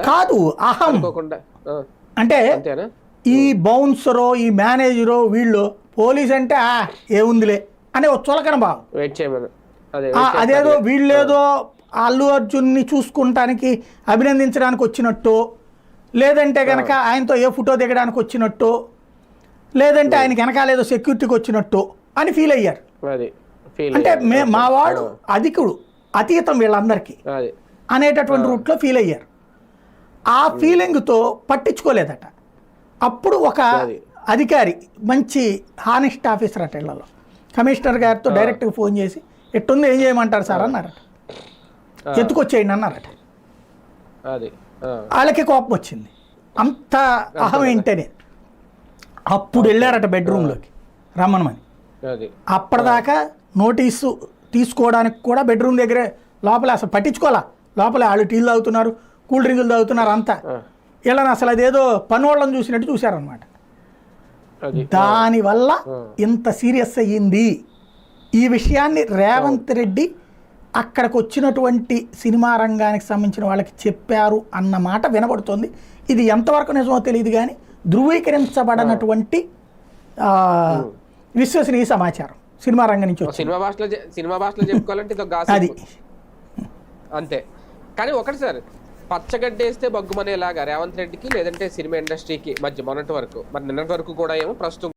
కాదు అహం అంటే ఈ బౌన్సరో ఈ మేనేజరో వీళ్ళు పోలీస్ అంటే ఏముందిలే అనే ఒక చులకన భావం. అదేదో వీళ్ళేదో అల్లు అర్జున్ని చూసుకుంటానికి అభినందించడానికి వచ్చినట్టు, లేదంటే కనుక ఆయనతో ఏ ఫోటో దిగడానికి వచ్చినట్టు, లేదంటే ఆయనకి వెనకాలేదో సెక్యూరిటీకి వచ్చినట్టు అని ఫీల్ అయ్యారు. అంటే మా వాడు అధికుడు అతీతం వీళ్ళందరికీ అనేటటువంటి రూట్లో ఫీల్ అయ్యారు. ఆ ఫీలింగ్తో పట్టించుకోలేదట. అప్పుడు ఒక అధికారి మంచి హానెస్ట్ ఆఫీసర్ అట ఇళ్లలో కమిషనర్ గారితో డైరెక్ట్గా ఫోన్ చేసి ఎట్టుంది ఏం చేయమంటారు సార్ అన్నారట. ఎత్తుకొచ్చేయండి అన్నారట. వాళ్ళకి కోపం వచ్చింది, అంత అహం ఏంటనే. అప్పుడు వెళ్ళారట బెడ్రూమ్లోకి రమ్మనమని. అప్పటిదాకా నోటీసు తీసుకోవడానికి కూడా బెడ్రూమ్ దగ్గరే లోపల అసలు పట్టించుకోవాలా. లోపల వాళ్ళు టీలు తాగుతున్నారు, కూల్ డ్రింకులు తాగుతున్నారు అంతా. వీళ్ళని అసలు అదేదో పనోళ్ళని చూసినట్టు చూశారనమాట. దానివల్ల ఇంత సీరియస్ అయ్యింది. ఈ విషయాన్ని రేవంత్ రెడ్డి అక్కడికి వచ్చినటువంటి సినిమా రంగానికి సంబంధించిన వాళ్ళకి చెప్పారు అన్న మాట వినబడుతుంది. ఇది ఎంతవరకు నిజమో తెలియదు కానీ ధృవీకరించబడినటువంటి విశ్వసనీయ సమాచారం సినిమా రంగం నుంచి సినిమా భాషలో చెప్పుకోవాలంటే అది అంతే. కానీ ఒకటి సార్, పచ్చగడ్డేస్తే బగ్గుమనేలాగా రేవంత్ రెడ్డికి లేదంటే సినిమా ఇండస్ట్రీకి మధ్య మొన్నటి వరకు, మరి నిన్నటి వరకు కూడా ఏమో ప్రస్తుతం